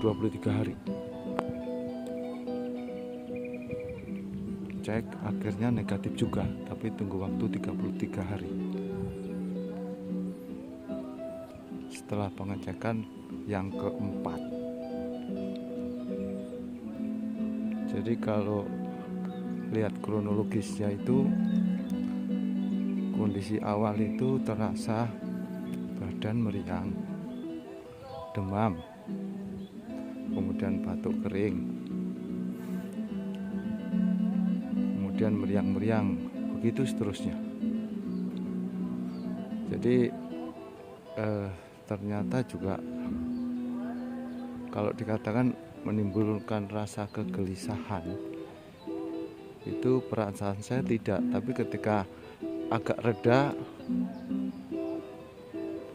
23 hari. Cek akhirnya negatif juga, tapi tunggu waktu 33 hari. Setelah pengecekan yang keempat. Jadi kalau lihat kronologisnya itu, kondisi awal itu terasa badan meriang, demam, kemudian batuk kering, kemudian meriang-meriang, begitu seterusnya. Jadi ternyata juga kalau dikatakan menimbulkan rasa kegelisahan, itu perasaan saya tidak, tapi ketika agak reda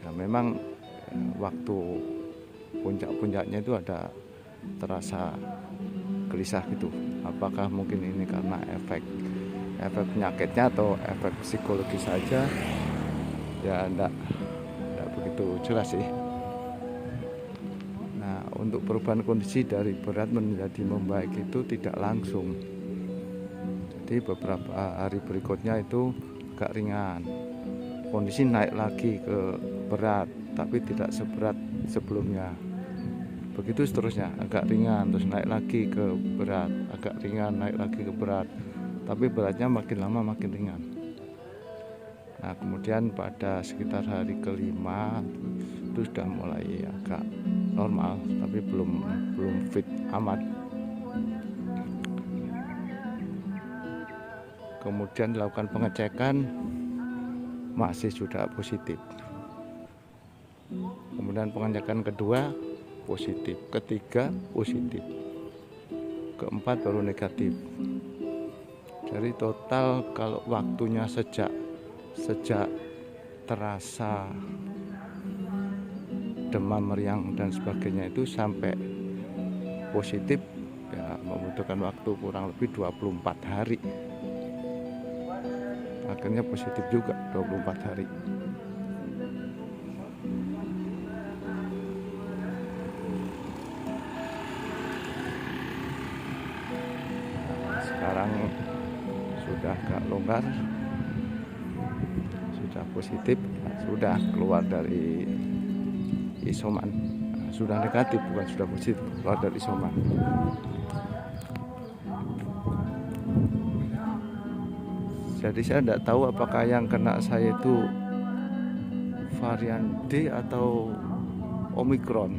ya memang waktu puncak-puncaknya itu ada terasa gelisah gitu. Apakah mungkin ini karena efek penyakitnya atau efek psikologi saja, ya enggak begitu jelas sih. Nah, untuk perubahan kondisi dari berat menjadi membaik itu tidak langsung. Jadi beberapa hari berikutnya itu agak ringan, kondisi naik lagi ke berat tapi tidak seberat sebelumnya, begitu seterusnya, agak ringan terus naik lagi ke berat, agak ringan naik lagi ke berat, tapi beratnya makin lama makin ringan. Nah, kemudian pada sekitar hari kelima itu sudah mulai agak normal, tapi belum fit amat. Kemudian dilakukan pengecekan, masih sudah positif. Kemudian pengecekan kedua positif, ketiga positif, keempat baru negatif. Jadi total kalau waktunya sejak terasa demam, meriang dan sebagainya itu sampai positif ya membutuhkan waktu kurang lebih 24 hari. Akhirnya positif juga 24 hari. Sekarang sudah agak longgar, sudah positif, sudah keluar dari isoman, sudah negatif, bukan sudah positif, keluar dari isoman. Jadi saya tidak tahu apakah yang kena saya itu varian D atau Omikron.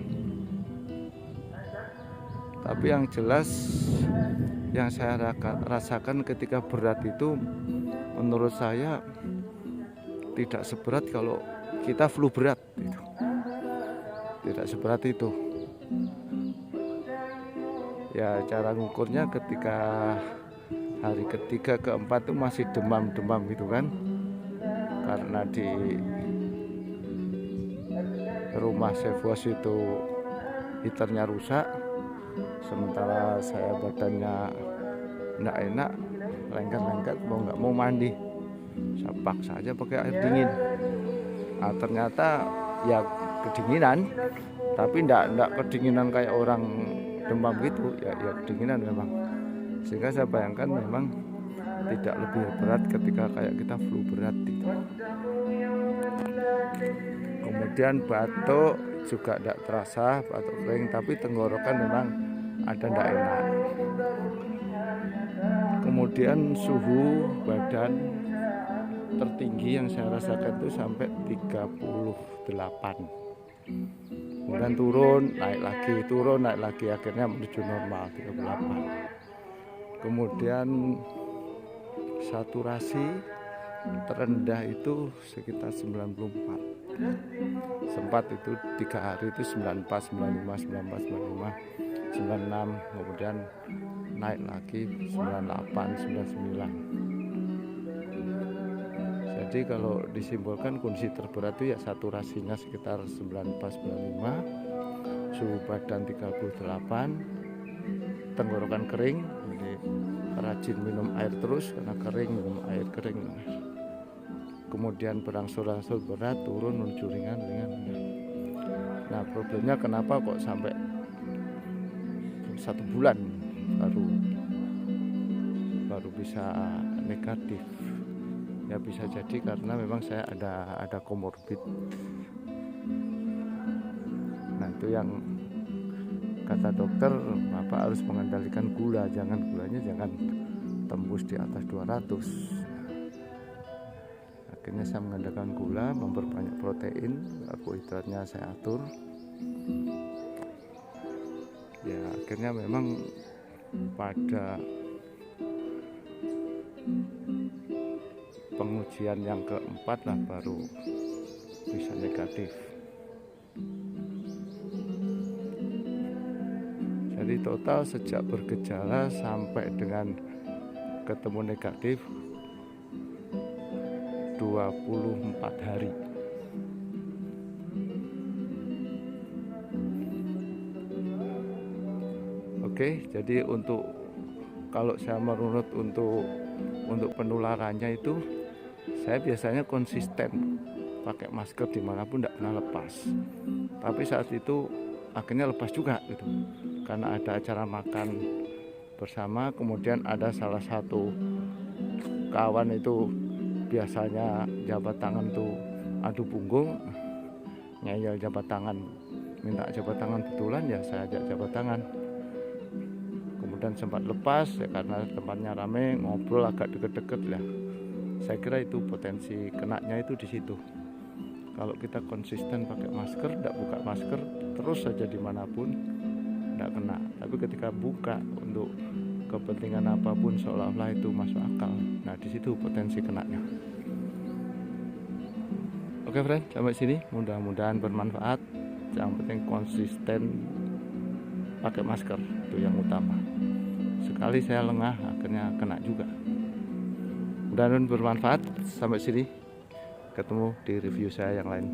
Tapi yang jelas yang saya rasakan ketika berat itu menurut saya tidak seberat kalau kita flu berat gitu. Tidak seberat itu. Ya cara ngukurnya ketika hari ketiga keempat itu masih demam gitu kan, karena di rumah saya bos itu heaternya rusak, sementara saya badannya enggak enak, lengket mau nggak mau mandi, saya paksa aja pakai air dingin. Nah, ternyata ya kedinginan, tapi enggak kedinginan kayak orang demam gitu, ya kedinginan memang. Sehingga saya bayangkan memang tidak lebih berat ketika kayak kita flu berat gitu. Kemudian batuk juga tidak terasa, batuk kering, tapi tenggorokan memang ada tidak enak. Kemudian suhu badan tertinggi yang saya rasakan itu sampai 38. Kemudian turun naik lagi, akhirnya menuju normal 38. Kemudian saturasi terendah itu sekitar 94. Sempat itu 3 hari itu 94, 95, 94, 95, 96, kemudian naik lagi 98, 99. Jadi kalau disimpulkan kondisi terberat itu ya saturasinya sekitar 94, 95, suhu badan 38, tenggorokan kering, jadi rajin minum air terus karena kering, minum air kering. Kemudian berangsur-angsur berat, turun menuju ringan. Nah problemnya kenapa kok sampai 1 bulan baru bisa negatif. Ya bisa jadi karena memang saya ada komorbid. Nah itu yang kata dokter, Bapak harus mengendalikan gulanya jangan tembus di atas 200. Akhirnya saya mengendalikan gula, memperbanyak protein, karbohidratnya saya atur. Ya akhirnya memang pada pengujian yang keempat lah baru bisa negatif. Jadi total sejak bergejala sampai dengan ketemu negatif 24 hari. Oke, jadi kalau saya merunut untuk penularannya itu, saya biasanya konsisten pakai masker dimanapun, tidak pernah lepas. Tapi saat itu akhirnya lepas juga gitu, karena ada acara makan bersama, kemudian ada salah satu kawan itu biasanya jabat tangan tuh adu punggung, ngeyel jabat tangan, minta jabat tangan, betulan ya saya ajak jabat tangan. Kemudian sempat lepas ya karena tempatnya rame, ngobrol agak deket-deket lah. Saya kira itu potensi kenanya itu di situ. Kalau kita konsisten pakai masker, tidak buka masker, terus saja dimanapun tidak kena. Tapi ketika buka untuk kepentingan apapun seolah-olah itu masuk akal. Nah di situ potensi kenanya. Oke friend, sampai sini mudah-mudahan bermanfaat. Yang penting konsisten pakai masker, itu yang utama. Sekali saya lengah akhirnya kena juga. Mudah-mudahan bermanfaat. Sampai sini, ketemu di review saya yang lain.